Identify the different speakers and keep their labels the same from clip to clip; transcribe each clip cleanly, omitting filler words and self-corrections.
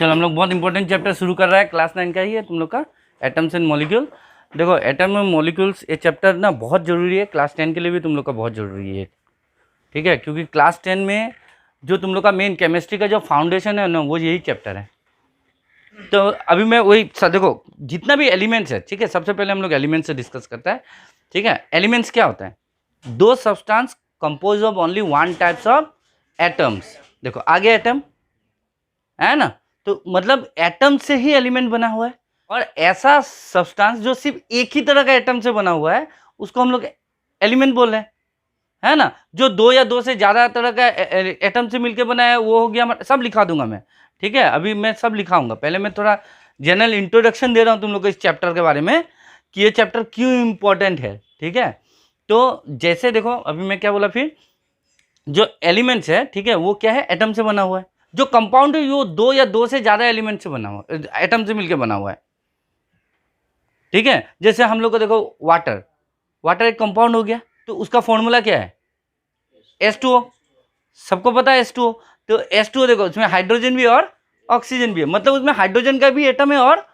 Speaker 1: चलो हम लोग बहुत इंपॉर्टेंट चैप्टर शुरू कर रहा है, क्लास 9 का ही है तुम लोग का, एटम्स एंड मॉलिक्यूल। देखो एटम एंड मॉलिक्यूल्स ये चैप्टर ना बहुत ज़रूरी है, क्लास 10 के लिए भी तुम लोग का बहुत ज़रूरी है, ठीक है। क्योंकि क्लास 10 में जो तुम लोग का मेन केमिस्ट्री का जो फाउंडेशन है ना, वो यही चैप्टर है। तो अभी मैं वही देखो जितना भी एलिमेंट्स है, ठीक है, सबसे पहले हम लोग एलिमेंट्स से डिस्कस करता है, ठीक है। एलिमेंट्स क्या होता है? दो substance compose of only one types of atoms. देखो आगे एटम है ना, तो मतलब एटम से ही एलिमेंट बना हुआ है, और ऐसा सब्सटेंस जो सिर्फ एक ही तरह का एटम से बना हुआ है उसको हम लोग एलिमेंट बोल रहे हैं, है ना। जो दो या दो से ज़्यादा तरह का एटम से मिलकर बना है वो हो गया, सब लिखा दूंगा मैं, ठीक है। अभी मैं सब लिखाऊंगा, पहले मैं थोड़ा जनरल इंट्रोडक्शन दे रहा हूँ तुम लोग को इस चैप्टर के बारे में कि ये चैप्टर क्यों इम्पोर्टेंट है, ठीक है। तो जैसे देखो अभी मैं क्या बोला, फिर जो एलिमेंट्स है, ठीक है, वो क्या है, एटम से बना हुआ है। जो कंपाउंड है वो दो या दो से ज़्यादा एलिमेंट से बना हुआ, एटम से मिलकर बना हुआ है, ठीक है। जैसे हम लोग को देखो वाटर, वाटर एक कंपाउंड हो गया, तो उसका फॉर्मूला क्या है, H2O। सबको पता है H2O। तो H2O देखो उसमें हाइड्रोजन भी और ऑक्सीजन भी है, मतलब उसमें हाइड्रोजन का भी एटम है और,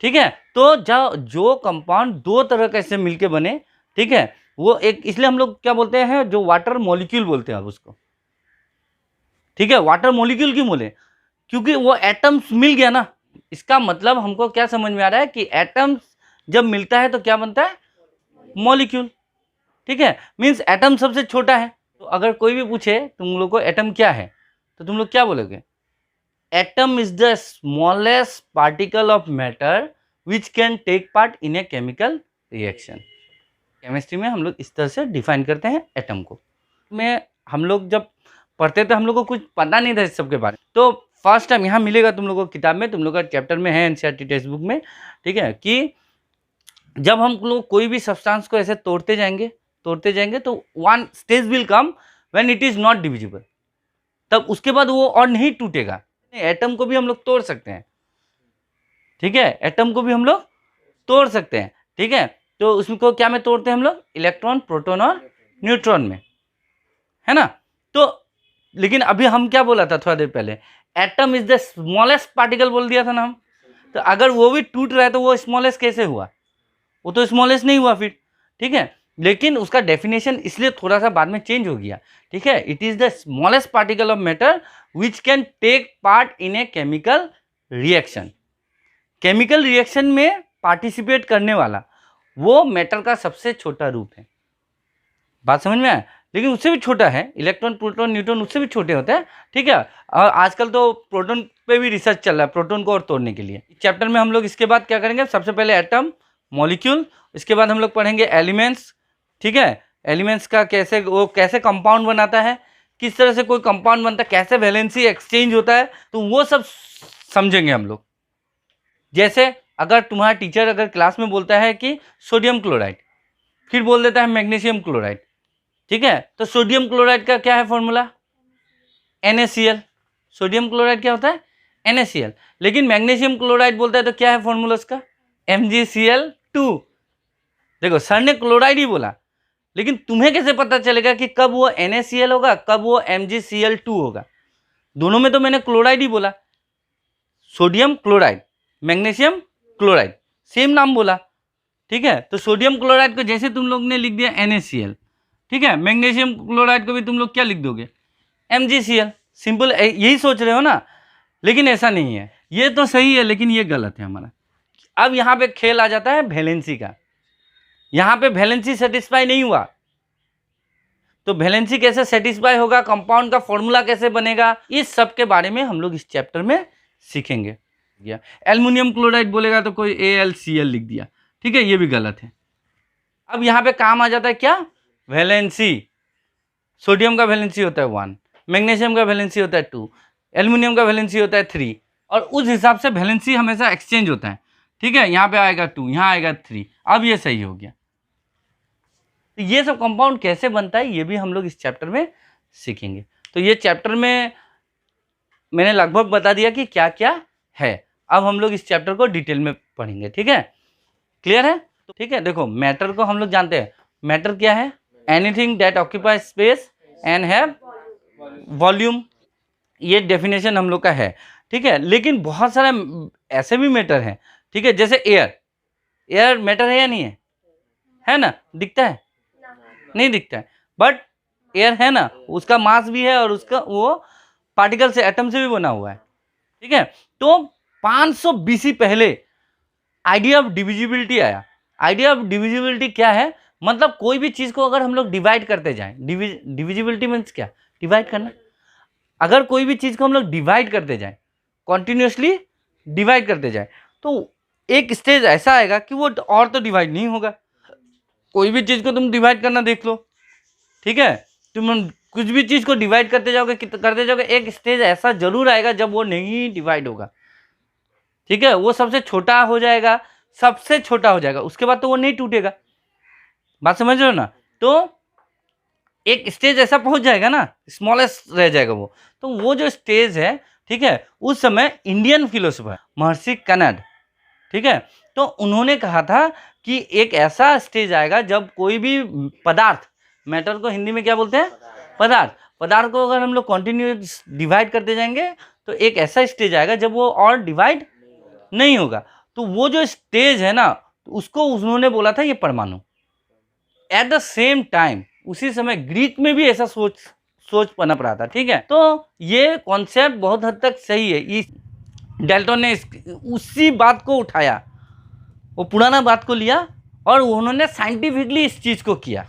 Speaker 1: ठीक है। तो जो कंपाउंड दो तरह के से मिलके बने, ठीक है, वो एक, इसलिए हम लोग क्या बोलते हैं, जो वाटर मॉलिक्यूल बोलते हैं अब उसको, ठीक है। वाटर मॉलिक्यूल क्यों बोले? क्योंकि वो एटम्स मिल गया ना। इसका मतलब हमको क्या समझ में आ रहा है कि एटम्स जब मिलता है तो क्या बनता है, मॉलिक्यूल, ठीक है। मींस एटम सबसे छोटा है। तो अगर कोई भी पूछे तुम लोग को एटम क्या है, तो तुम लोग क्या बोलोगे? Atom is the smallest particle of matter which can take part in a chemical reaction. Chemistry में हम लोग इस तरह से डिफाइन करते हैं एटम को। हम लोग जब पढ़ते थे हम लोग को कुछ पता नहीं था इस सब के बारे में, तो फर्स्ट टाइम यहाँ मिलेगा तुम लोगों को किताब में, तुम लोग का चैप्टर में है एनसीईआरटी टेक्स्ट बुक में, ठीक है, कि जब हम लोग कोई भी सब्सटेंस को ऐसे तोड़ते जाएंगे तो one stage will come when it is not divisible, तब उसके बाद वो और नहीं टूटेगा। एटम को भी हम लोग तोड़ सकते हैं, ठीक है, एटम को भी हम लोग तोड़ सकते हैं, ठीक है। तो उसको क्या में तोड़ते हैं हम लोग? इलेक्ट्रॉन, प्रोटॉन और न्यूट्रॉन में, है ना। तो लेकिन अभी हम क्या बोला था थोड़ा देर पहले, atom is the smallest particle बोल दिया था ना हम। तो अगर वो भी टूट रहा है तो वो स्मॉलेस्ट कैसे हुआ? वो तो स्मॉलेस्ट नहीं हुआ फिर, ठीक है। लेकिन उसका डेफिनेशन इसलिए थोड़ा सा बाद में चेंज हो गया, ठीक है। It is the smallest particle of matter which can take part in a chemical reaction. Chemical reaction में पार्टिसिपेट करने वाला वो मैटर का सबसे छोटा रूप है। बात समझ में आया? लेकिन उससे भी छोटा है, इलेक्ट्रॉन, प्रोटॉन, न्यूट्रॉन उससे भी छोटे होते हैं, ठीक है। और आजकल तो प्रोटॉन पे भी रिसर्च चल रहा है, प्रोटॉन को और तोड़ने के लिए। चैप्टर में हम लोग इसके बाद क्या करेंगे, सबसे पहले एटम, मॉलिक्यूल, इसके बाद हम लोग पढ़ेंगे एलिमेंट्स, ठीक है। एलिमेंट्स का कैसे, वो कैसे कंपाउंड बनाता है, किस तरह से कोई कंपाउंड बनता है, कैसे वैलेंसी एक्सचेंज होता है, तो वो सब समझेंगे हम लोग। जैसे अगर तुम्हारा टीचर अगर क्लास में बोलता है कि सोडियम क्लोराइड, फिर बोल देता है मैग्नीशियम क्लोराइड, ठीक है, तो सोडियम क्लोराइड का क्या है फॉर्मूला? NaCl। सोडियम क्लोराइड क्या होता है? NaCl। लेकिन मैग्नीशियम क्लोराइड बोलता है तो क्या है फॉर्मूला उसका? MgCl2। देखो सर ने क्लोराइड ही बोला, लेकिन तुम्हें कैसे पता चलेगा कि कब वो NaCl होगा, कब वो MgCl2 होगा? दोनों में तो मैंने क्लोराइड ही बोला, sodium chloride, magnesium chloride, same नाम बोला, ठीक है। तो सोडियम क्लोराइड को जैसे तुम लोग ने लिख दिया NaCl, ठीक है, मैग्नीशियम क्लोराइड को भी तुम लोग क्या लिख दोगे? MgCl। सिंपल, यही सोच रहे हो ना। लेकिन ऐसा नहीं है, ये तो सही है लेकिन ये गलत है हमारा। अब यहाँ पे खेल आ जाता है वैलेंसी का। यहाँ पे वैलेंसी सेटिस्फाई नहीं हुआ, तो वैलेंसी कैसे सेटिस्फाई होगा, कंपाउंड का फॉर्मूला कैसे बनेगा, इस सब के बारे में हम लोग इस चैप्टर में सीखेंगे। एल्युमिनियम क्लोराइड बोलेगा तो कोई AlCl लिख दिया, ठीक है, ये भी गलत है। अब यहाँ पे काम आ जाता है क्या? वैलेंसी। सोडियम का वैलेंसी होता है 1, मैग्नीशियम का वैलेंसी होता है 2, एल्युमिनियम का वैलेंसी होता है 3, और उस हिसाब से वैलेंसी हमेशा एक्सचेंज होता है, ठीक है। यहाँ पे आएगा 2, यहाँ आएगा 3, अब ये सही हो गया। तो ये सब कंपाउंड कैसे बनता है ये भी हम लोग इस चैप्टर में सीखेंगे। तो ये चैप्टर में मैंने लगभग बता दिया कि क्या क्या है। अब हम लोग इस चैप्टर को डिटेल में पढ़ेंगे, ठीक है, क्लियर है? तो ठीक है, देखो मैटर को हम लोग जानते हैं, मैटर क्या है? Anything that occupy space and have volume, ये डेफिनेशन हम लोग का है, ठीक है। लेकिन बहुत सारा ऐसे भी मैटर हैं, ठीक है, जैसे एयर, एयर मैटर है या नहीं है ना, दिखता है नहीं दिखता है, बट एयर है ना, उसका मास भी है और उसका वो पार्टिकल से, एटम से भी बना हुआ है, ठीक है। तो 500 बीसी पहले आइडिया ऑफ डिविजिबिलिटी आया। आइडिया ऑफ डिविजिबिलिटी क्या है, मतलब कोई भी चीज को अगर हम लोग डिवाइड करते जाएं, डिविजिबिलिटी मीन्स क्या, डिवाइड करना। अगर कोई भी चीज को हम लोग डिवाइड करते जाएं, कॉन्टिन्यूसली डिवाइड करते जाएं, तो एक स्टेज ऐसा आएगा कि वो और तो डिवाइड नहीं होगा। कोई भी चीज को तुम डिवाइड करना देख लो, ठीक है, तुम कुछ भी चीज को डिवाइड करते जाओगे, एक स्टेज ऐसा जरूर आएगा जब वो नहीं डिवाइड होगा, ठीक है, वो सबसे छोटा हो जाएगा, सबसे छोटा हो जाएगा, उसके बाद तो वो नहीं टूटेगा। बात समझ रहे हो ना। तो एक स्टेज ऐसा पहुंच जाएगा ना, स्मॉलेस्ट रह जाएगा वो, तो वो जो स्टेज है, ठीक है, उस समय इंडियन फिलोसोफर महर्षि कनद, ठीक है, तो उन्होंने कहा था कि एक ऐसा स्टेज आएगा जब कोई भी पदार्थ, मैटर को हिंदी में क्या बोलते हैं, पदार्थ, पदार्थ को अगर हम लोग कंटिन्यूस डिवाइड करते जाएंगे तो एक ऐसा स्टेज आएगा जब वो और डिवाइड नहीं होगा। तो वो जो स्टेज है ना, उसको उन्होंने बोला था ये परमाणु। एट द सेम टाइम उसी समय ग्रीक में भी ऐसा सोच पनप रहा था, ठीक है। तो ये कॉन्सेप्ट बहुत हद तक सही है। इस डेल्टन ने उसी बात को उठाया, वो पुराना बात को लिया और उन्होंने साइंटिफिकली इस चीज को किया,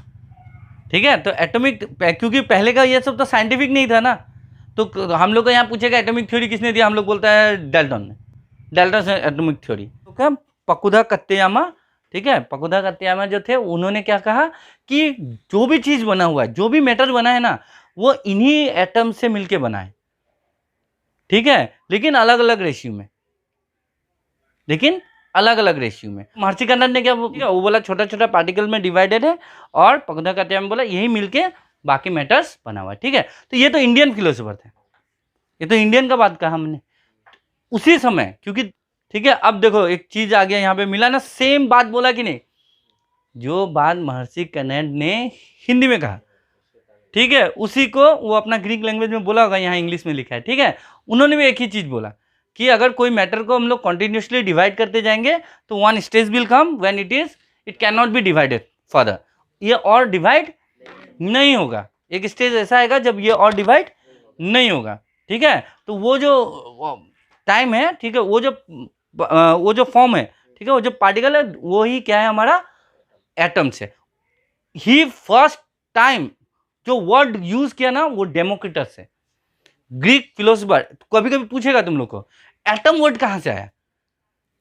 Speaker 1: ठीक है। तो एटॉमिक, क्योंकि पहले का ये सब तो साइंटिफिक नहीं था ना, तो हम लोग को यहाँ पूछेगा एटॉमिक थ्योरी किसने दिया, हम लोग बोलता है डेल्टन ने, डेल्टन से एटॉमिक थ्योरी। तो क्या पकुधा कत्तेयामा, ठीक है, पकुधा कत्तेयामा जो थे उन्होंने क्या कहा कि जो भी चीज बना हुआ है, जो भी मैटर बना है ना, वो इन्हीं एटम से मिलके बना है, ठीक है, लेकिन अलग अलग रेशियो में, लेकिन अलग अलग रेशियो में। महर्षि कनद ने क्या वो बोला छोटा छोटा पार्टिकल में डिवाइडेड है, और पकुधा कत्तेयामा बोला यही मिलके बाकी मैटर्स बना हुआ है, ठीक है। तो ये तो इंडियन फिलोसोफर थे, ये तो इंडियन का बात कहा हमने उसी समय, क्योंकि ठीक है। अब देखो एक चीज आ गया यहाँ पे, मिला ना, सेम बात बोला कि नहीं, जो बात महर्षि कनद ने हिंदी में कहा, ठीक है, उसी को वो अपना ग्रीक लैंग्वेज में बोला होगा, यहाँ इंग्लिश में लिखा है, ठीक है। उन्होंने भी एक ही चीज बोला कि अगर कोई मैटर को हम लोग कंटिन्यूसली डिवाइड करते जाएंगे तो one stage will come when it can not be divided further, ये और डिवाइड नहीं होगा। एक स्टेज ऐसा आएगा जब ये और डिवाइड नहीं होगा, ठीक है। तो वो जो टाइम है, ठीक है, वो जो फॉर्म है, ठीक है, वो जो पार्टिकल है, वो ही क्या है हमारा एटम से। ही फर्स्ट टाइम जो वर्ड यूज किया ना, वो डेमोक्रिटस है, ग्रीक फिलोसोफर। कभी कभी पूछेगा तुम लोग को एटम वर्ड कहां से आया,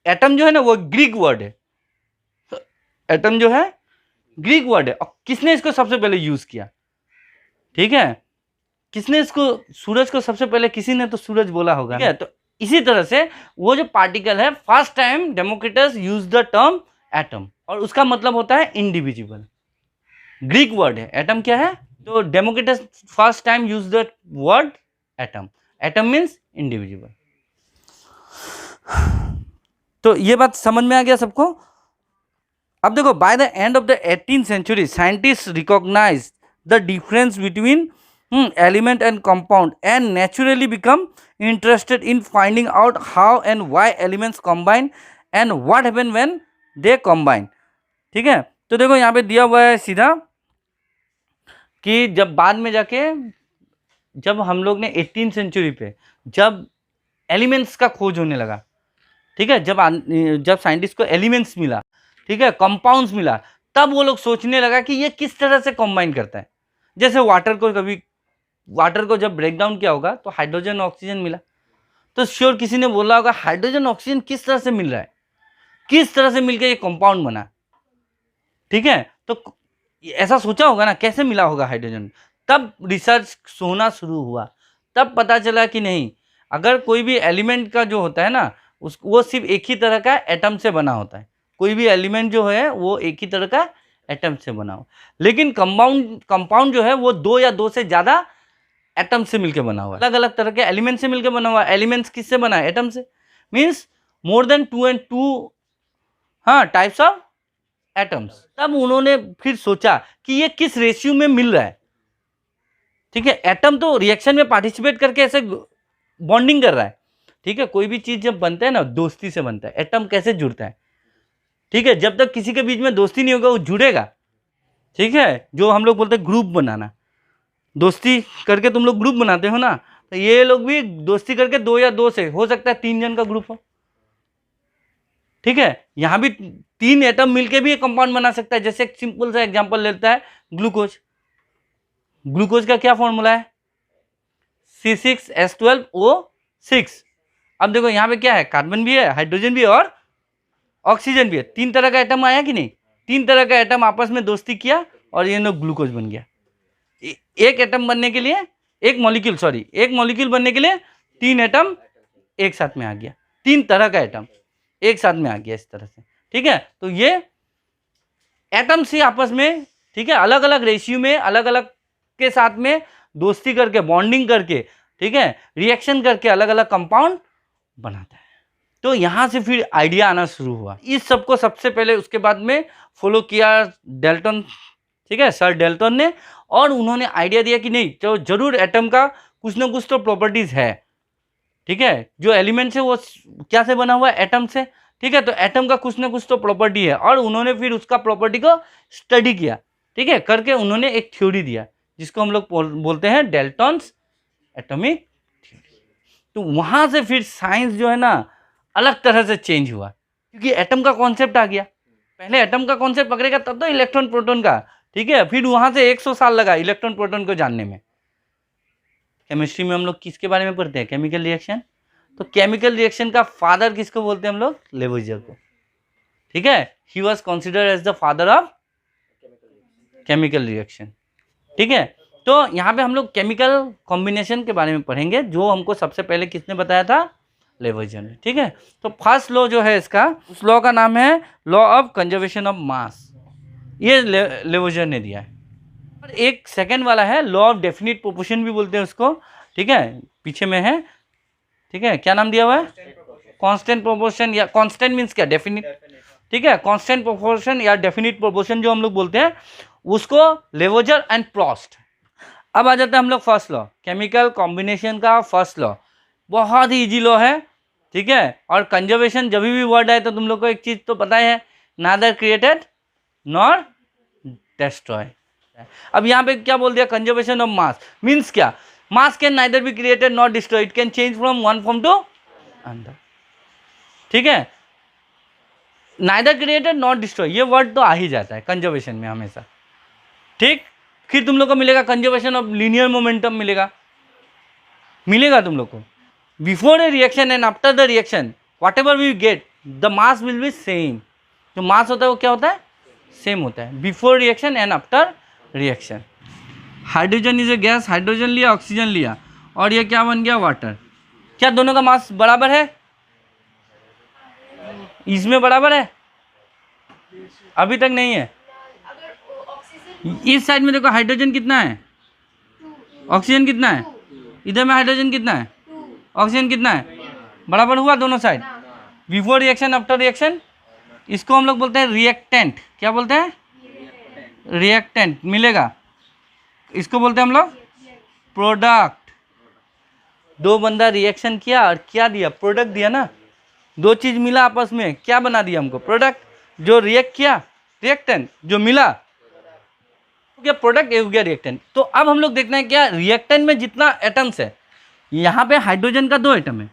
Speaker 1: एटम जो है ना वो ग्रीक वर्ड है, तो एटम जो है ग्रीक वर्ड है, और किसने इसको सबसे पहले यूज किया, ठीक है, किसने इसको, सूरज को सबसे पहले किसी ने तो सूरज बोला होगा, ठीक है। तो इसी तरह से वो जो पार्टिकल है, first time Democritus use the term atom, और उसका मतलब होता है इंडिविजुअल, ग्रीक वर्ड है, एटम क्या है, तो Democritus first time use the word atom, atom means individual. तो ये बात समझ में आ गया सबको। अब देखो, by the end of the 18th century scientist recognise the difference between element and compound and naturally become interested in finding out how and why elements combine and what happen when they combine, ठीक है। तो देखो यहाँ पे दिया हुआ है सीधा कि जब बाद में जाके, जब हम लोग ने 18th सेंचुरी पे जब एलिमेंट्स का खोज होने लगा, ठीक है, जब साइंटिस्ट को एलिमेंट्स मिला, ठीक है, कंपाउंड्स मिला, तब वो लोग सोचने लगा कि ये किस तरह से कंबाइन करता है। जैसे वाटर को जब ब्रेक डाउन किया होगा तो हाइड्रोजन ऑक्सीजन मिला, तो श्योर किसी ने बोला होगा हाइड्रोजन ऑक्सीजन किस तरह से मिल रहा है, किस तरह से मिलकर ये कंपाउंड बना, ठीक है। तो ऐसा सोचा होगा ना, कैसे मिला होगा हाइड्रोजन। तब रिसर्च होना शुरू हुआ, तब पता चला कि नहीं, अगर कोई भी एलिमेंट का जो होता है ना, वो सिर्फ एक ही तरह का एटम से बना होता है। कोई भी एलिमेंट जो है वो एक ही तरह का एटम से बना हो, लेकिन कंपाउंड जो है वो दो या दो से ज्यादा एटम से मिलकर बना हुआ है, अलग अलग तरह के एलिमेंट से मिलकर बना हुआ है। एलिमेंट्स किससे बना है, एटम से, means more than 2 and 2 types of atoms. तब उन्होंने फिर सोचा कि ये किस रेशियो में मिल रहा है, ठीक है। एटम तो रिएक्शन में पार्टिसिपेट करके ऐसे बॉन्डिंग कर रहा है। ठीक है, कोई भी चीज जब बनता है ना दोस्ती से बनता है। एटम कैसे जुड़ता है? ठीक है, जब तक किसी के बीच में दोस्ती नहीं होगा वो जुड़ेगा। ठीक है, जो हम लोग बोलते हैं ग्रुप बनाना, दोस्ती करके तुम लोग ग्रुप बनाते हो ना, तो ये लोग भी दोस्ती करके 2 या 2 से हो सकता है 3 जन का ग्रुप हो। ठीक है, यहां भी 3 एटम मिलके भी एक कंपाउंड बना सकता है। जैसे एक सिंपल सा एग्जांपल लेता है ग्लूकोज। ग्लूकोज का क्या फॉर्मूला है? C6H12O6। अब देखो यहां पे क्या है, कार्बन भी है, हाइड्रोजन भी है और ऑक्सीजन भी है। 3 तरह का एटम आया कि नहीं? 3 तरह का एटम आपस में दोस्ती किया और ये लोग ग्लूकोज बन गया। एक एटम बनने के लिए, एक मॉलिक्यूल बनने के लिए 3 एटम एक साथ में आ गया। 3 तरह का एटम एक साथ में आ गया इस तरह से। ठीक है, तो ये एटम से आपस में, ठीक है, अलग अलग रेशियो में, अलग अलग के साथ में दोस्ती करके, बॉन्डिंग करके, ठीक है, रिएक्शन करके अलग अलग कंपाउंड बनाता है। तो यहां से फिर आइडिया आना शुरू हुआ। इस सबको सबसे पहले उसके बाद में फॉलो किया डेल्टन, ठीक है, सर डेल्टन ने, और उन्होंने आइडिया दिया कि नहीं, तो जरूर एटम का कुछ ना कुछ तो प्रॉपर्टीज है। ठीक है, जो एलिमेंट्स है वो क्या से बना हुआ है? एटम से। ठीक है, तो एटम का कुछ ना कुछ तो प्रॉपर्टी है, और उन्होंने फिर उसका प्रॉपर्टी को स्टडी किया। ठीक है, करके उन्होंने एक थ्योरी दिया जिसको हम लोग बोलते हैं डेल्टन्स एटॉमिक थ्योरी। तो वहां से फिर साइंस जो है ना अलग तरह से चेंज हुआ, क्योंकि एटम का कॉन्सेप्ट आ गया। पहले एटम का कॉन्सेप्ट पकड़ेगा तब तो इलेक्ट्रॉन प्रोटॉन का। ठीक है, फिर वहां से 100 साल लगा इलेक्ट्रॉन प्रोटॉन को जानने में। केमिस्ट्री में हम लोग किसके बारे में पढ़ते हैं? Chemical reaction. तो केमिकल रिएक्शन का फादर किसको बोलते हैं हम लोग? लेवोइजर को। ठीक है, he was considered as the father of chemical reaction. ठीक है, तो यहाँ पे हम लोग केमिकल कॉम्बिनेशन के बारे में पढ़ेंगे, जो हमको सबसे पहले किसने बताया था? लेवोइजर ने। ठीक है, तो फर्स्ट लॉ जो है इसका, उस लॉ का नाम है लॉ ऑफ कंजर्वेशन ऑफ मास। ये लेवोइजर ने दिया है। और एक सेकंड वाला है लॉ ऑफ डेफिनिट प्रोपोर्शन भी बोलते हैं उसको। ठीक है, पीछे में है। ठीक है, क्या नाम दिया हुआ है? कांस्टेंट प्रोपोर्शन, या कांस्टेंट मींस क्या? डेफिनिट। ठीक है, कांस्टेंट प्रोपोर्शन या डेफिनिट प्रोपोर्शन जो हम लोग बोलते हैं उसको लेवोइजर एंड प्रोस्ट। अब आ जाता है हम लोग फर्स्ट लॉ, केमिकल कॉम्बिनेशन का फर्स्ट लॉ। बहुत ही इजी लॉ है। ठीक है, और कंजर्वेशन जब भी वर्ड आए तो तुम लोग को एक चीज तो पता है, नादर क्रिएटेड नॉर डेस्ट्रॉय। अब यहाँ पे क्या बोल दिया? कंजर्वेशन ऑफ मास मीन्स क्या? Mass can neither be created not destroy, it can change from one form to another. ठीक है, नाइदर क्रिएटेड नॉट डिस्ट्रॉय, ये वर्ड तो आ ही जाता है कंजर्वेशन में हमेशा। ठीक, फिर तुम लोग को मिलेगा कंजर्वेशन ऑफ लीनियर मोमेंटम, मिलेगा तुम लोग को। Before a reaction and after the reaction whatever we get the mass will be same. जो मास होता है वो क्या होता है? सेम होता है, before reaction and after reaction. Hydrogen is a gas, hydrogen लिया, ऑक्सीजन लिया, और ये क्या बन गया? वाटर। क्या दोनों का मास बराबर है? इसमें बराबर है? अभी तक नहीं है। इस साइड में देखो हाइड्रोजन कितना है, ऑक्सीजन कितना है, इधर में हाइड्रोजन कितना है, ऑक्सीजन कितना है, बराबर हुआ दोनों side. Before reaction after reaction, इसको हम लोग बोलते हैं रिएक्टेंट। क्या बोलते हैं? रिएक्टेंट मिलेगा। इसको बोलते हैं हम लोग प्रोडक्ट। दो बंदा रिएक्शन किया और क्या दिया? प्रोडक्ट दिया ना। दो चीज मिला आपस में, क्या बना दिया हमको? प्रोडक्ट। जो रिएक्ट किया रिएक्टेंट, जो मिला क्या? प्रोडक्ट, ये हो गया रिएक्टेंट। तो अब हम लोग देखते हैं क्या रिएक्टेंट में जितना एटम्स है, यहाँ पे हाइड्रोजन का 2 एटम है,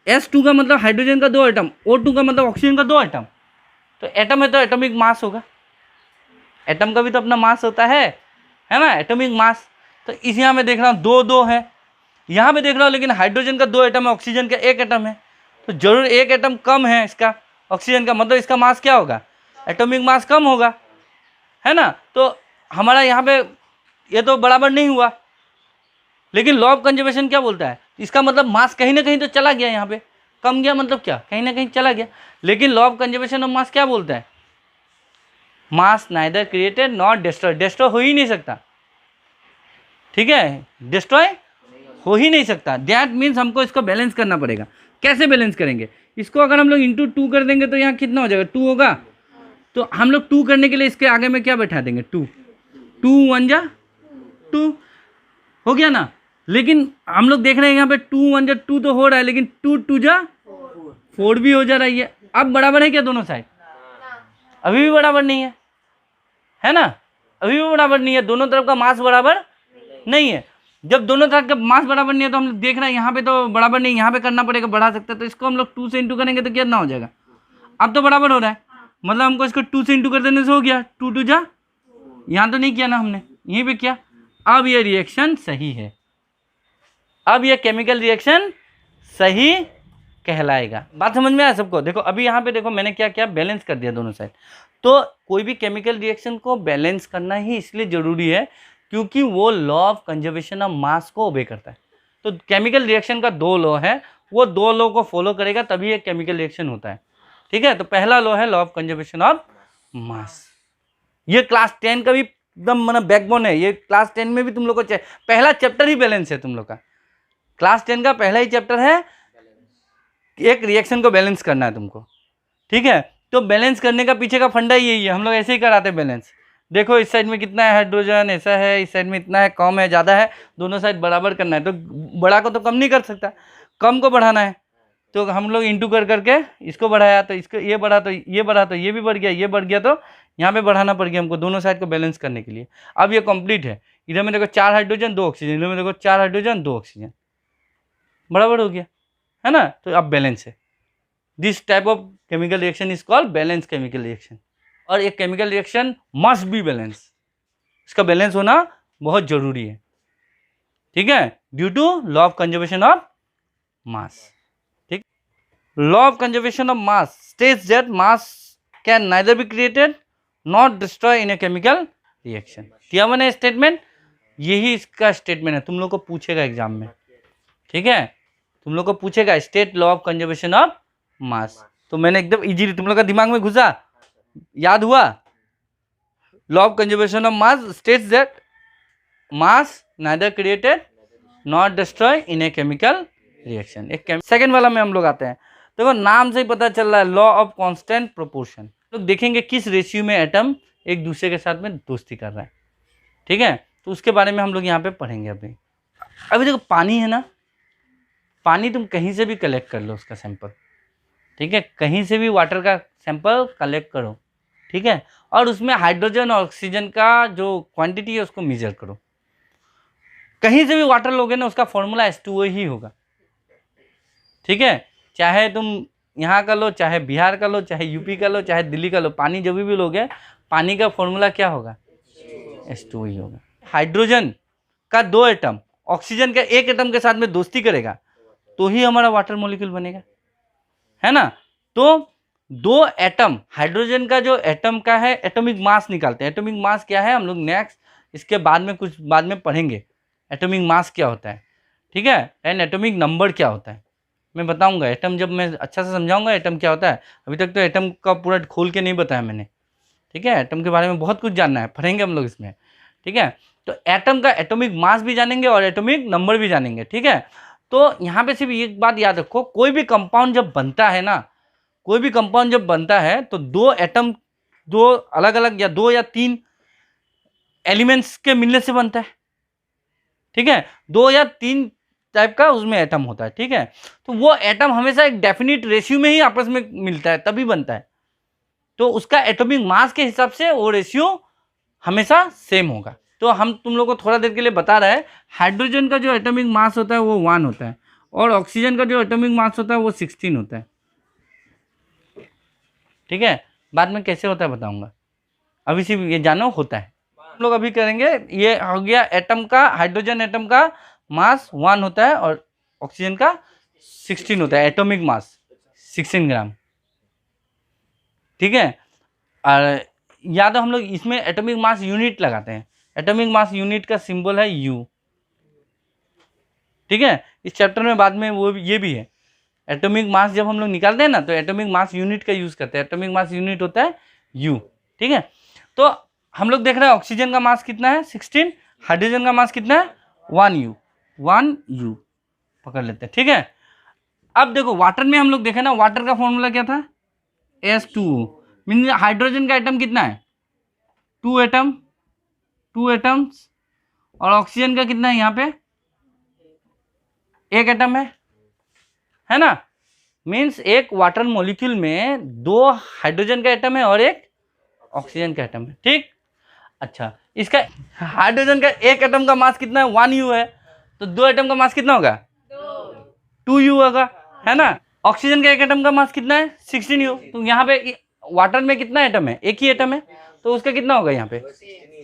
Speaker 1: S2 का मतलब हाइड्रोजन का 2 एटम, O2 का मतलब ऑक्सीजन का 2 एटम। तो एटम है तो एटॉमिक मास होगा। एटम का भी तो अपना मास होता है ना, एटॉमिक मास। तो इस यहाँ में देख रहा हूँ 2-2 है, यहाँ पे देख रहा हूँ लेकिन हाइड्रोजन का 2 एटम है, ऑक्सीजन का 1 एटम है। तो जरूर 1 एटम कम है इसका, ऑक्सीजन का, मतलब इसका मास क्या होगा? एटॉमिक मास कम होगा, है ना। तो हमारा यहाँ पे ये तो बराबर नहीं हुआ, लेकिन लॉ ऑफ कंजर्वेशन क्या बोलता है? इसका मतलब मास कहीं ना कहीं तो चला गया, यहाँ पे कम गया, मतलब क्या? कहीं ना कहीं चला गया। लेकिन लॉ ऑफ कंजर्वेशन ऑफ मास क्या बोलता है? Mass neither created not destroy. Destroy हो ही नहीं सकता। ठीक है, डिस्ट्रॉय हो ही नहीं सकता। दैट मीन्स हमको इसको बैलेंस करना पड़ेगा। कैसे बैलेंस करेंगे इसको? अगर हम लोग इंटू 2 कर देंगे तो यहाँ कितना हो जाएगा? 2 होगा। तो हम लोग 2 करने के लिए इसके आगे में क्या बैठा देंगे? 2 2 1 जा 2 हो गया ना। लेकिन हम लोग देख रहे हैं यहाँ पे 2 1 जा 2 तो हो रहा है, लेकिन 2 2 जा 4 भी हो जा रही है। अब बराबर है क्या दोनों साइड? अभी भी बराबर नहीं है ना? अभी भी बराबर नहीं है, दोनों तरफ का मास बराबर नहीं है। जब दोनों तरफ का मास बराबर नहीं है तो हम देख रहे हैं यहाँ पे तो बराबर नहीं, यहाँ पे करना पड़ेगा, बढ़ा सकते हैं। तो इसको हम लोग 2 से इंटू करेंगे तो कितना हो जाएगा? अब तो बराबर हो रहा है, मतलब हमको इसको 2 से इंटू कर देने से हो गया। 2 2 जा, यहाँ तो नहीं किया ना हमने, यहीं पे किया। अब ये रिएक्शन सही है, अब ये केमिकल रिएक्शन सही कहलाएगा। बात समझ में आया सबको? देखो अभी यहाँ पे देखो मैंने क्या किया, बैलेंस कर दिया दोनों साइड। तो कोई भी केमिकल रिएक्शन को बैलेंस करना ही इसलिए जरूरी है क्योंकि वो लॉ ऑफ कंजर्वेशन ऑफ मास को ओबे करता है। तो केमिकल रिएक्शन का 2 लॉ है, वो 2 लॉ को फॉलो करेगा तभी एक केमिकल रिएक्शन होता है। ठीक है, तो पहला लॉ है लॉ ऑफ कंजर्वेशन ऑफ मास। ये क्लास 10 का भी एकदम मतलब बैकबोन है। ये क्लास 10 में भी तुम लोग को पहला चैप्टर ही बैलेंस है तुम लोग का। क्लास 10 का पहला ही चैप्टर है, एक रिएक्शन को बैलेंस करना है तुमको। ठीक है, तो बैलेंस करने का पीछे का फंडा यही है, हम लोग ऐसे ही कराते हैं बैलेंस। देखो इस साइड में कितना है हाइड्रोजन, ऐसा है, इस साइड में इतना है, कम है, ज़्यादा है, दोनों साइड बराबर करना है। तो बड़ा को तो कम नहीं कर सकता, कम को बढ़ाना है। तो हम लोग इंटू कर करके इसको बढ़ाया, तो इसको ये बढ़ा, तो ये बढ़ा, तो ये भी बढ़ गया, ये बढ़ गया, तो यहाँ पे बढ़ाना पड़ गया हमको दोनों साइड को बैलेंस करने के लिए। अब ये कंप्लीट है। इधर में देखो 4 हाइड्रोजन 2 ऑक्सीजन, इधर में देखो 4 हाइड्रोजन 2 ऑक्सीजन, बराबर हो गया है ना? तो अब बैलेंस है। This type of chemical reaction is called balance chemical reaction. और एक chemical reaction must be balance, इसका बैलेंस होना बहुत जरूरी है। ठीक है, due to law of conservation of mass. ठीक, law of conservation of mass states that mass can neither be created not destroy in a chemical reaction. क्या बने स्टेटमेंट? यही इसका स्टेटमेंट है, तुम लोग को पूछेगा एग्जाम में। ठीक है, तुम लोग को पूछेगा state law of conservation of मास। तो मैंने एकदम इजीली तुम लोग का दिमाग में घुसा, याद हुआ। Law of conservation of mass states that mass neither created not destroy in a chemical reaction. एक सेकंड वाला में हम लोग आते हैं। देखो नाम से ही पता चल रहा है, लॉ ऑफ कांस्टेंट प्रोपोर्शन। तो देखेंगे किस रेशियो में एटम एक दूसरे के साथ में दोस्ती कर रहा है। ठीक है, तो उसके बारे में हम लोग यहाँ पे पढ़ेंगे। अभी देखो पानी है ना, पानी तुम कहीं से भी कलेक्ट कर लो उसका सैंपल। ठीक है, कहीं से भी वाटर का सैंपल कलेक्ट करो। ठीक है, और उसमें हाइड्रोजन और ऑक्सीजन का जो क्वांटिटी है उसको मेजर करो। कहीं से भी वाटर लोगे ना, उसका फॉर्मूला H2O ही होगा। ठीक है, चाहे तुम यहाँ का लो, चाहे बिहार का लो, चाहे यूपी का लो, चाहे दिल्ली का लो, पानी जब भी लोगे पानी का फॉर्मूला क्या होगा? H2O ही होगा। हाइड्रोजन का 2 एटम ऑक्सीजन का 1 एटम के साथ में दोस्ती करेगा तो ही हमारा वाटर मॉलिक्यूल बनेगा, है ना? तो 2 एटम हाइड्रोजन का जो एटम का है, एटॉमिक मास निकालते हैं। एटॉमिक मास क्या है हम लोग नेक्स्ट इसके बाद में कुछ बाद में पढ़ेंगे, एटॉमिक मास क्या होता है। ठीक है, एंड एटॉमिक नंबर क्या होता है मैं बताऊंगा। एटम जब मैं अच्छा से समझाऊंगा एटम क्या होता है। अभी तक तो एटम का पूरा खोल के नहीं बताया मैंने। ठीक है, एटम के बारे में बहुत कुछ जानना है, पढ़ेंगे हम लोग इसमें। ठीक है, तो एटम का एटॉमिक मास भी जानेंगे और एटॉमिक नंबर भी जानेंगे। ठीक है, तो यहाँ पे सिर्फ एक बात याद रखो, कोई भी कंपाउंड जब बनता है ना, कोई भी कंपाउंड जब बनता है तो 2 एटम, 2 अलग अलग या 2 या 3 एलिमेंट्स के मिलने से बनता है। ठीक है, 2 या 3 टाइप का उसमें एटम होता है। ठीक है, तो वो एटम हमेशा एक डेफिनिट रेशियो में ही आपस में मिलता है तभी बनता है। तो उसका एटॉमिक मास के हिसाब से वो रेशियो हमेशा सेम होगा। तो हम तुम लोग को थोड़ा देर के लिए बता रहे हैं, हाइड्रोजन का जो एटॉमिक मास होता है वो 1 होता है और ऑक्सीजन का जो एटॉमिक मास होता है वो 16 होता है। ठीक है, बाद में कैसे होता है बताऊंगा, अभी सिर्फ ये जानो होता है। हम लोग अभी करेंगे, ये हो गया एटम का, हाइड्रोजन एटम का मास 1 होता है और ऑक्सीजन का 16 होता है, एटॉमिक मास 16 ग्राम। ठीक है, और याद हम लोग इसमें एटॉमिक मास यूनिट लगाते हैं। एटॉमिक मास यूनिट का सिंबल है U। ठीक है, इस चैप्टर में बाद में वो ये भी है। एटॉमिक मास जब हम लोग निकालते हैं ना तो एटॉमिक मास यूनिट का यूज करते हैं। एटॉमिक मास यूनिट होता है U। ठीक है, तो हम लोग देख रहे हैं ऑक्सीजन का मास कितना है 16, हाइड्रोजन का मास कितना है 1U पकड़ लेते हैं। ठीक है, अब देखो वाटर में हम लोग देखे ना, वाटर का फॉर्मूला क्या था H2O। मीन हाइड्रोजन का एटम कितना है 2 एटम्स और ऑक्सीजन का कितना है यहाँ पे एक एटम है ना। मीन्स एक वाटर मॉलिक्यूल में 2 हाइड्रोजन का एटम है और एक ऑक्सीजन का एटम है, ठीक। अच्छा, इसका हाइड्रोजन का एक एटम का मास कितना है, 1U है, तो 2 एटम का मास कितना होगा, 2U होगा, है ना। ऑक्सीजन का एक एटम का मास कितना है, 16U। तो यहाँ पे वाटर में कितना एटम है, एक ही एटम है, तो उसका कितना होगा यहाँ पे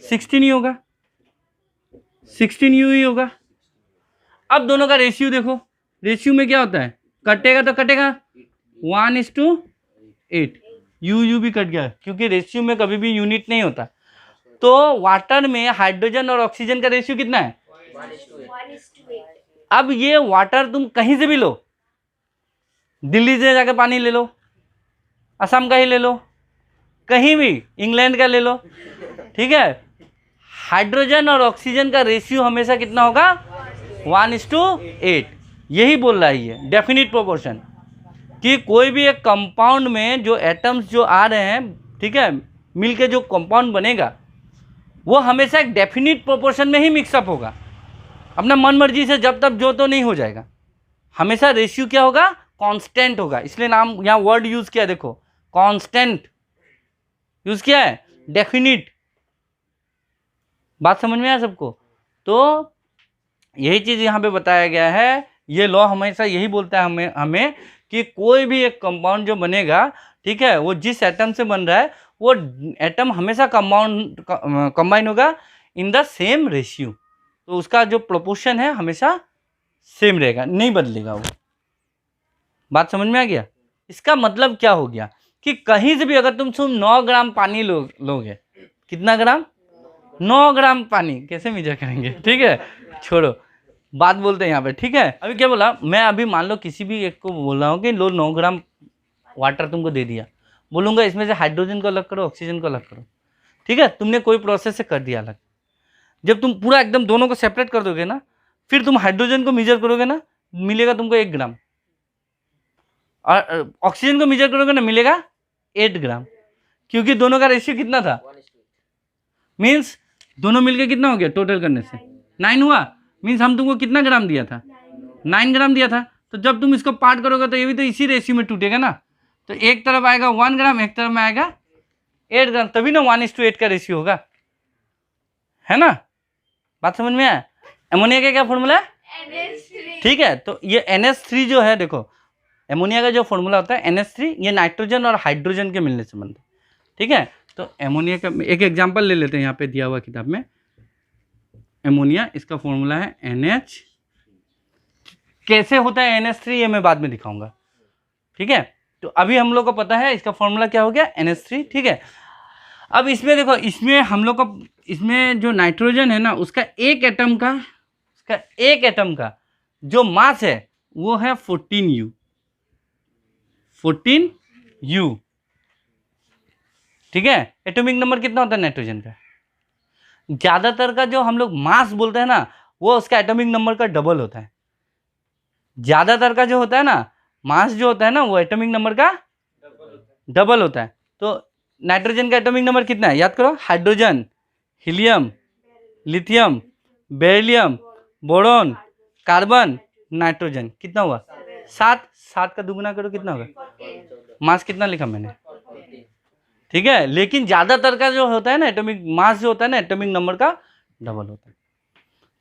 Speaker 1: 16U होगा, 16U ही होगा। अब दोनों का रेशियो देखो, रेशियो में क्या होता है, कटेगा तो कटेगा 1:8, यू भी कट गया क्योंकि रेशियो में कभी भी यूनिट नहीं होता। तो वाटर में हाइड्रोजन और ऑक्सीजन का रेशियो कितना है,
Speaker 2: 1:8।
Speaker 1: अब ये वाटर तुम कहीं से भी लो, दिल्ली से जाकर पानी ले लो, असम का ही ले लो, कहीं भी इंग्लैंड का ले लो, ठीक है, हाइड्रोजन और ऑक्सीजन का रेशियो हमेशा कितना होगा, 1:8। यही बोल रहा है ये डेफिनिट प्रोपोर्शन, कि कोई भी एक कंपाउंड में जो एटम्स जो आ रहे हैं, ठीक है, मिलके जो कंपाउंड बनेगा वो हमेशा एक डेफिनिट प्रोपोर्शन में ही मिक्सअप होगा। अपना मन मर्जी से जब तब जो तो नहीं हो जाएगा, हमेशा रेशियो क्या होगा, कांस्टेंट होगा। इसलिए नाम यहाँ वर्ड यूज किया, देखो कांस्टेंट यूज किया है, डेफिनिट। बात समझ में आया सबको। तो यही चीज यहाँ पे बताया गया है। ये लॉ हमेशा यही बोलता है हमें कि कोई भी एक कंपाउंड जो बनेगा, ठीक है, वो जिस एटम से बन रहा है वो एटम हमेशा कंबाइन होगा इन द सेम रेशियो। तो उसका जो प्रोपोर्शन है हमेशा सेम रहेगा, नहीं बदलेगा वो। बात समझ में आ गया। इसका मतलब क्या हो गया कि कहीं से भी अगर तुम 9 ग्राम पानी लोगे, कितना ग्राम, 9 ग्राम पानी, कैसे मीजर करेंगे, ठीक है, छोड़ो, बात बोलते हैं यहाँ पे, ठीक है। अभी क्या बोला मैं, अभी मान लो किसी भी एक को बोल रहा हूँ कि लो 9 ग्राम वाटर तुमको दे दिया, बोलूँगा इसमें से हाइड्रोजन को अलग करो, ऑक्सीजन को अलग करो, ठीक है, तुमने कोई प्रोसेस से कर दिया अलग। जब तुम पूरा एकदम दोनों को सेपरेट कर दोगे ना, फिर तुम हाइड्रोजन को मेजर करोगे ना, मिलेगा तुमको 1 ग्राम, और ऑक्सीजन को मेजर करोगे ना, मिलेगा 8 ग्राम, क्योंकि दोनों का रेशियो कितना था, मीन्स दोनों मिलके कितना हो गया टोटल करने से 9 हुआ। मीन्स हम तुमको कितना ग्राम दिया था, 9 ग्राम दिया था। तो जब तुम इसको पार्ट करोगे तो ये भी तो इसी रेशियो में टूटेगा ना। तो एक तरफ आएगा 1 ग्राम, एक तरफ में आएगा 8 ग्राम, तभी ना 1:8 का रेशियो होगा, है ना। बात समझ में आया। एमोनिया का क्या फॉर्मूला है,
Speaker 2: NH3।
Speaker 1: ठीक है। तो ये NH3 जो है, देखो एमोनिया का जो फॉर्मूला होता है NH3, ये नाइट्रोजन और हाइड्रोजन के मिलने से बनता है, ठीक है। तो एमोनिया का एक एग्जांपल ले लेते हैं, यहाँ पे दिया हुआ किताब में एमोनिया, इसका फॉर्मूला है NH। कैसे होता है NH3 ये मैं बाद में दिखाऊंगा, ठीक है। तो अभी हम लोग को पता है इसका फॉर्मूला क्या हो गया, NH3, ठीक है। अब इसमें देखो, इसमें हम लोग को, इसमें जो नाइट्रोजन है ना, उसका एक एटम का जो मास है वो है 14U, 14U, ठीक है। एटॉमिक नंबर कितना होता है नाइट्रोजन का, ज्यादातर का जो हम लोग मास बोलते हैं ना, वो उसका एटॉमिक नंबर का डबल होता है। ज्यादातर का जो होता है ना मास जो होता है ना, वो एटॉमिक नंबर का डबल होता है। तो नाइट्रोजन का एटॉमिक नंबर कितना है, याद करो, hydrogen, helium, lithium, beryllium, boron, carbon, nitrogen, कितना हुआ 7। 7 का दुगुना करो कितना होगा, मास कितना लिखा मैंने, ठीक है। लेकिन ज्यादातर का जो होता है ना एटॉमिक मास जो होता है ना, एटॉमिक नंबर का डबल होता है,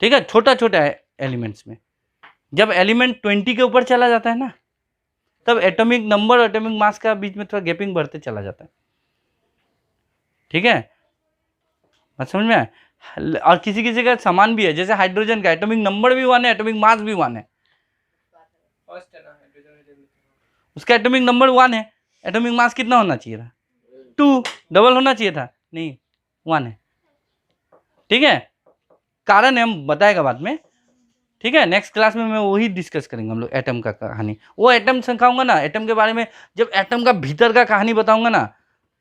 Speaker 1: ठीक है। छोटा छोटा एलिमेंट्स में जब एलिमेंट 20 के ऊपर चला जाता है ना, तब एटॉमिक नंबर और एटॉमिक मास का बीच में थोड़ा गैपिंग बढ़ते चला जाता है, ठीक है। बात समझ में आए। और किसी किसी का समान भी है, जैसे हाइड्रोजन का एटॉमिक नंबर भी 1 है, एटॉमिक मास भी 1 है, उसका एटॉमिक नंबर 1 है, एटॉमिक मास कितना होना चाहिए था, 2, डबल होना चाहिए था, नहीं 1 है, ठीक है। कारण है, हम बताएगा बाद में, ठीक है। नेक्स्ट क्लास में मैं वही डिस्कस करेंगे हम लोग, एटम का कहानी, वो एटम सिखाऊंगा ना, एटम के बारे में जब एटम का भीतर का कहानी बताऊंगा ना,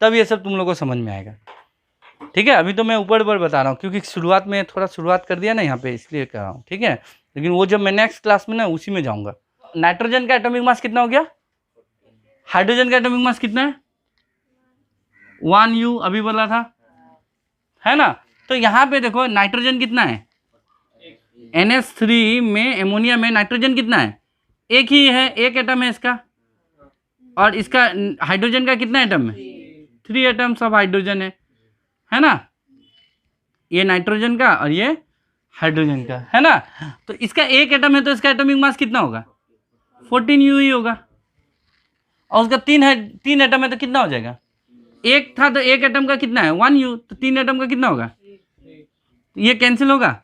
Speaker 1: तब ये सब तुम लोग को समझ में आएगा, ठीक है। अभी तो मैं ऊपर ऊपर बता रहा हूँ क्योंकि शुरुआत में थोड़ा शुरुआत कर दिया ना यहाँ पे, इसलिए कर रहा हूँ, ठीक है। लेकिन वो जब मैं नेक्स्ट क्लास में ना उसी में जाऊँगा। नाइट्रोजन का एटॉमिक मास कितना हो गया, हाइड्रोजन का एटॉमिक मास कितना है, 1U अभी बोला था, है ना। तो यहाँ पे देखो नाइट्रोजन कितना है, NH3 में एमोनिया में नाइट्रोजन कितना है? एक ही है, एक एटम है इसका, और इसका हाइड्रोजन का कितना एटम है? 3 एटम्स ऑफ हाइड्रोजन है ना? ये नाइट्रोजन का और ये हाइड्रोजन का है ना? तो इसका एक एटम है तो इसका एटॉमिक मास कितना होगा? 14U ही होगा। और उसका 3 एटम है तो कितना हो जाएगा? एक था तो एक एटम का कितना है? 1U, तो 3 एटम का कितना होगा? ये कैंसिल होगा?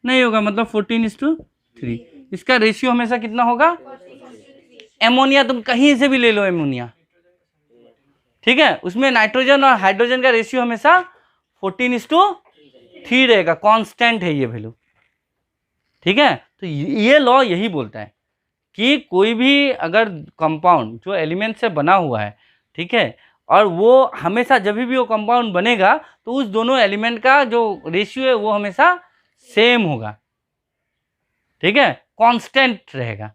Speaker 1: नहीं होगा, मतलब 14:3। इसका रेशियो हमेशा कितना होगा? एमोनिया तुम कहीं से भी ले लो एमोनिया, ठीक है, उसमें नाइट्रोजन और हाइड्रोजन का रेशियो हमेशा 14:3 रहेगा, कांस्टेंट है ये वैल्यू, ठीक है। तो ये लॉ यही बोलता है कि कोई भी अगर कंपाउंड जो एलिमेंट से बना हुआ है, ठीक है, और वो हमेशा जब भी वो कंपाउंड बनेगा तो उस दोनों एलिमेंट का जो रेशियो है वो हमेशा सेम होगा, ठीक है, कांस्टेंट रहेगा,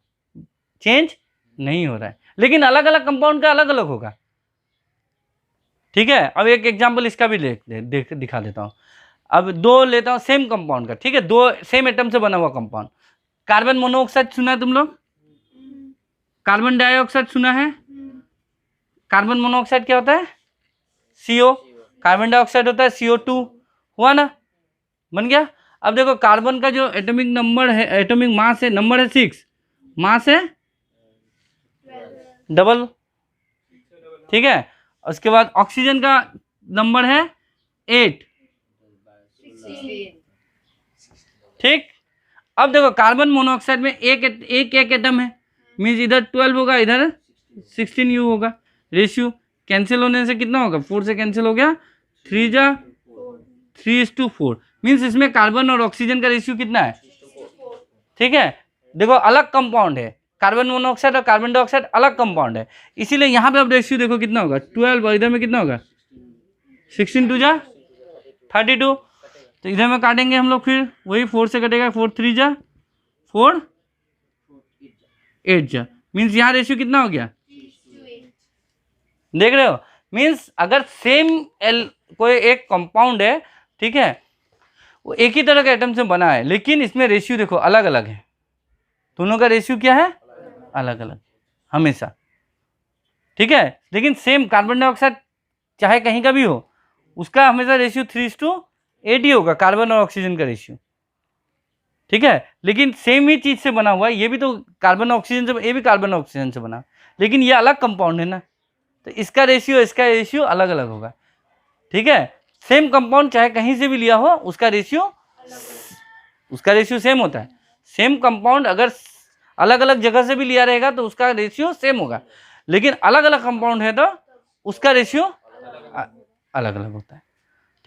Speaker 1: चेंज नहीं हो रहा है। लेकिन अलग अलग कंपाउंड का अलग अलग होगा, ठीक है। अब एक एग्जांपल इसका भी दिखा देता हूँ। अब दो लेता हूँ सेम कंपाउंड का, ठीक है, दो सेम एटम से बना हुआ कंपाउंड। कार्बन मोनोऑक्साइड सुना है तुम लोग? कार्बन डाइऑक्साइड सुना है? कार्बन मोनोऑक्साइड क्या होता है? CO। कार्बन डाइऑक्साइड होता है CO2, हुआ ना, बन गया। अब देखो कार्बन का जो एटॉमिक नंबर है, एटॉमिक मास है, नंबर है 6, मास है डबल, ठीक है। उसके बाद ऑक्सीजन का नंबर है 8, ठीक। अब देखो कार्बन मोनोऑक्साइड में एक एटम है, मीन्स इधर 12 होगा, इधर 16U होगा। रेशियो कैंसिल होने से कितना होगा? 4 से कैंसिल हो गया, 3 जा 3:4, मीन्स इसमें कार्बन और ऑक्सीजन का रेशियो कितना है? ठीक है। देखो अलग कंपाउंड है, कार्बन मोनोऑक्साइड और कार्बन डाइऑक्साइड अलग कंपाउंड है, इसीलिए यहाँ पे अब रेशियो देखो कितना होगा? 12, और इधर में कितना होगा? 16 2 जा 32। तो इधर में काटेंगे हम लोग, फिर वही 4 से कटेगा, 4 3 जा 4 8 जा, मीन्स यहाँ रेशियो कितना हो गया? देख रहे हो? मीन्स अगर सेम कोई एक कंपाउंड है, ठीक है, वो एक ही तरह के एटम से बना है, लेकिन इसमें रेशियो देखो अलग अलग है, दोनों का रेशियो क्या है? अलग अलग हमेशा, ठीक है। लेकिन सेम कार्बन डाइऑक्साइड चाहे कहीं का भी हो, उसका हमेशा रेशियो 3:8 ही होगा, कार्बन और ऑक्सीजन का रेशियो, ठीक है। लेकिन सेम ही चीज से बना हुआ है, ये भी तो कार्बन ऑक्सीजन से, ये भी कार्बन ऑक्सीजन से बना, लेकिन ये अलग कंपाउंड है ना, तो इसका रेशियो अलग अलग होगा, ठीक है। सेम कंपाउंड चाहे कहीं से भी लिया हो, उसका रेशियो सेम होता है। सेम कंपाउंड अगर अलग अलग जगह से भी लिया रहेगा तो उसका रेशियो सेम होगा, लेकिन अलग अलग कंपाउंड है तो उसका रेशियो अलग अलग होता है,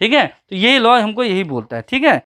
Speaker 1: ठीक है। तो यही लॉ हमको यही बोलता है, ठीक है।